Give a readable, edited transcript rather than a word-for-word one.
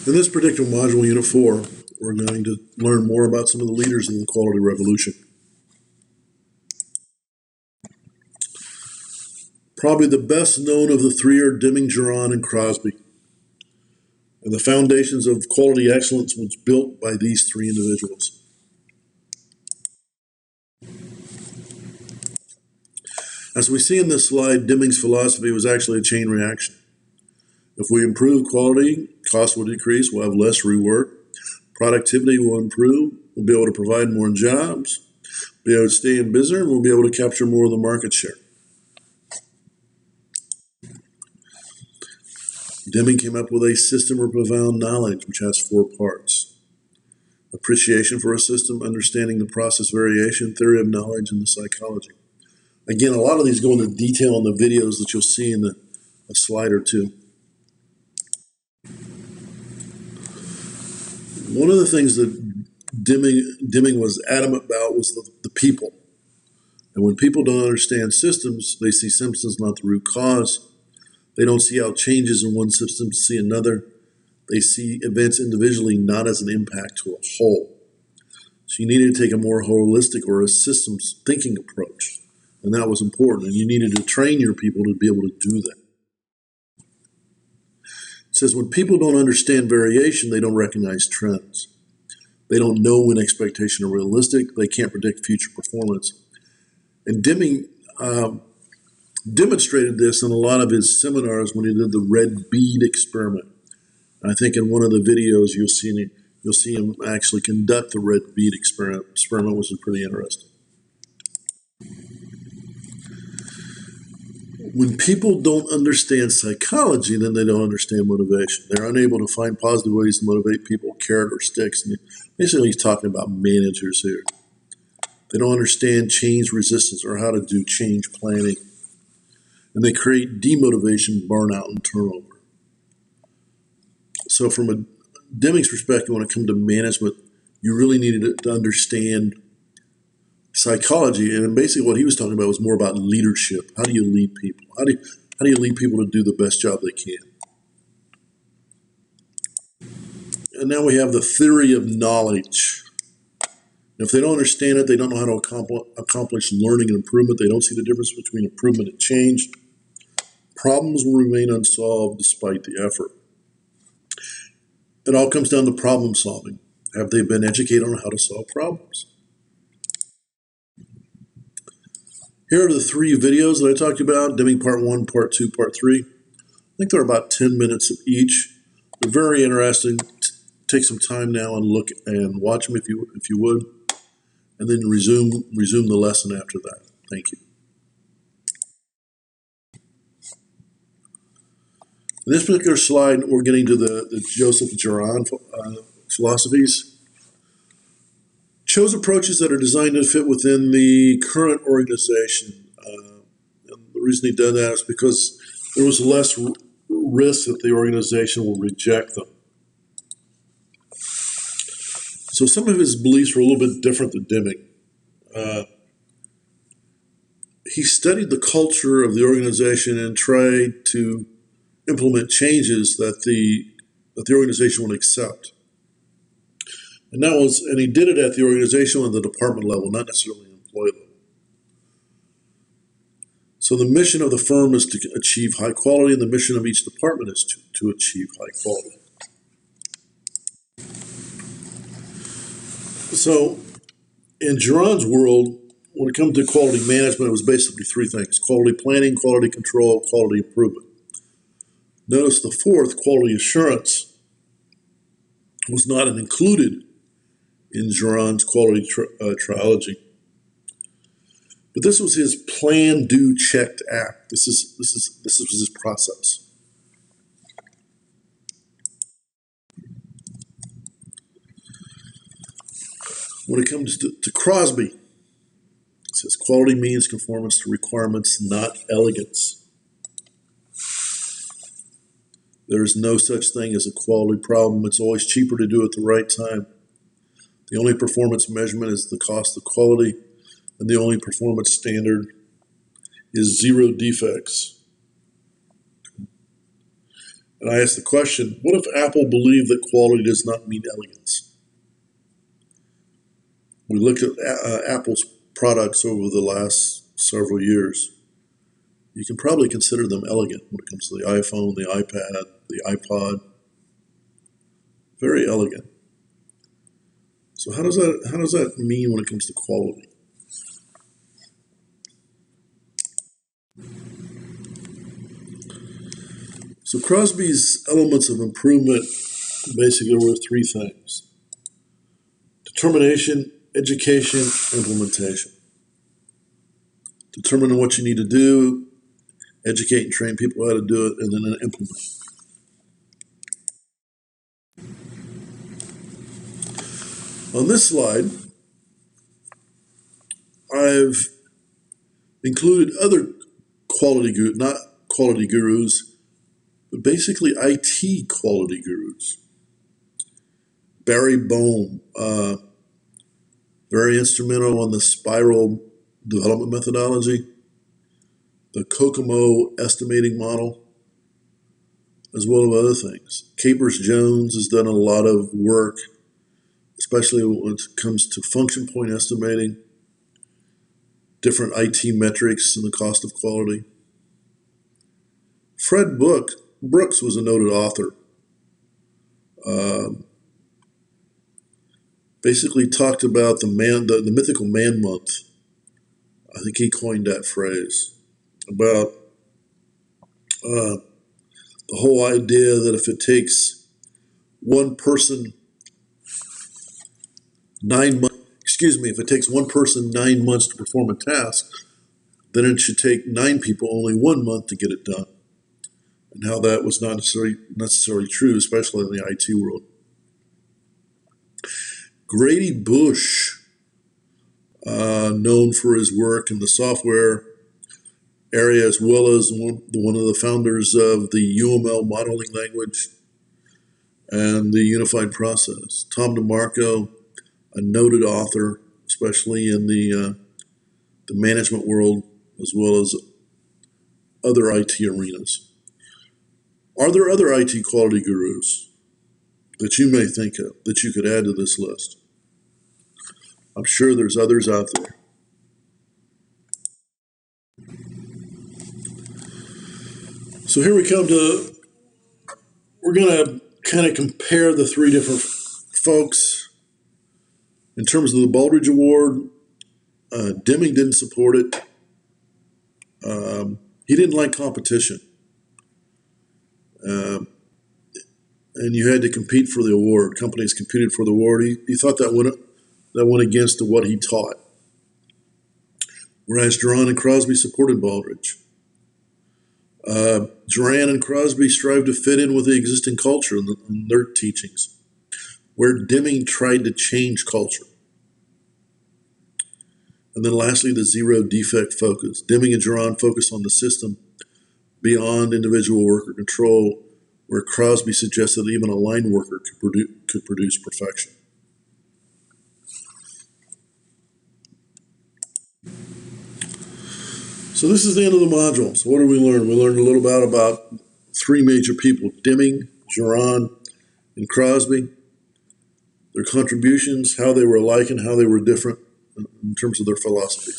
In this particular module, Unit 4, we're going to learn more about some of the leaders in the quality revolution. Probably the best known of the three are Deming, Juran, and Crosby. And the foundations of quality excellence was built by these three individuals. As we see in this slide, Deming's philosophy was actually a chain reaction. If we improve quality, costs will decrease, we'll have less rework, productivity will improve, we'll be able to provide more jobs, be able to stay in business, and we'll be able to capture more of the market share. Deming came up with a system of profound knowledge, which has 4 parts. Appreciation for a system, understanding the process variation, theory of knowledge, and the psychology. Again, a lot of these go into detail in the videos that you'll see in a slide or two. One of the things that Deming was adamant about was the people. And when people don't understand systems, they see symptoms, not the root cause. They don't see how changes in one system see another. They see events individually, not as an impact to a whole. So you needed to take a more holistic or a systems thinking approach. And that was important. And you needed to train your people to be able to do that. It says when people don't understand variation, they don't recognize trends. They don't know when expectations are realistic. They can't predict future performance. And Deming demonstrated this in a lot of his seminars when he did the red bead experiment. I think in one of the videos you'll see him actually conduct the red bead experiment, which is pretty interesting. When people don't understand psychology, then they don't understand motivation. They're unable to find positive ways to motivate people, carrot or sticks. And basically, he's talking about managers here. They don't understand change resistance or how to do change planning. And they create demotivation, burnout, and turnover. So from a Deming's perspective, when it comes to management, you really needed to understand psychology, and basically what he was talking about was more about leadership. How do you lead people? How do you lead people to do the best job they can? And now we have the theory of knowledge. If they don't understand it, they don't know how to accomplish learning and improvement. They don't see the difference between improvement and change. Problems will remain unsolved despite the effort. It all comes down to problem solving. Have they been educated on how to solve problems? Here are the 3 videos that I talked about, Deming Part 1, Part 2, Part 3. I think they're about 10 minutes of each. They're very interesting. Take some time now and look and watch them if you would, and then resume the lesson after that. Thank you. In this particular slide, we're getting to the Joseph Juran philosophies. Chose approaches that are designed to fit within the current organization. And the reason he did that is because there was less risk that the organization will reject them. So some of his beliefs were a little bit different than Deming. He studied the culture of the organization and tried to implement changes that the organization would accept. And he did it at the organizational and the department level, not necessarily employee level. So the mission of the firm is to achieve high quality, and the mission of each department is to achieve high quality. So in Juran's world, when it comes to quality management, it was basically 3 things: quality planning, quality control, quality improvement. Notice the 4th, quality assurance, was not included in Juran's quality trilogy. But this was his plan, do, checked, act. This was his process. When it comes to Crosby, it says quality means conformance to requirements, not elegance. There is no such thing as a quality problem. It's always cheaper to do it at the right time. The only performance measurement is the cost of quality, and the only performance standard is 0 defects. And I asked the question, what if Apple believed that quality does not mean elegance? We looked at Apple's products over the last several years. You can probably consider them elegant when it comes to the iPhone, the iPad, the iPod. Very elegant. So how does that mean when it comes to quality? So Crosby's elements of improvement basically were three things: determination, education, implementation. Determine what you need to do, educate and train people how to do it, and then implement. On this slide, I've included other quality gurus, not quality gurus, but basically IT quality gurus. Barry Boehm, very instrumental on the spiral development methodology, the Kokomo estimating model, as well as other things. Capers-Jones has done a lot of work, especially when it comes to function point estimating, different IT metrics, and the cost of quality. Fred Brooks was a noted author. Basically talked about the mythical man month. I think he coined that phrase about the whole idea that if it takes one person 9 months to perform a task, then it should take 9 people only 1 month to get it done. And how that was not necessarily true, especially in the IT world. Grady Bush, known for his work in the software area, as well as one of the founders of the UML modeling language and the unified process. Tom DeMarco, a noted author, especially in the management world, as well as other IT arenas. Are there other IT quality gurus that you may think of that you could add to this list? I'm sure there's others out there. So here we come to, we're going to kind of compare the three different folks. In terms of the Baldrige Award, Deming didn't support it. He didn't like competition. And you had to compete for the award. Companies competed for the award. He thought that went against what he taught. Whereas Juran and Crosby supported Baldrige. Juran and Crosby strived to fit in with the existing culture in their teachings, where Deming tried to change culture. And then lastly, the zero defect focus. Deming and Juran focus on the system beyond individual worker control, where Crosby suggested even a line worker could produce perfection. So this is the end of the module. So what did we learn? We learned a little bit about three major people: Deming, Juran, and Crosby. Their contributions, how they were alike and how they were different in terms of their philosophy.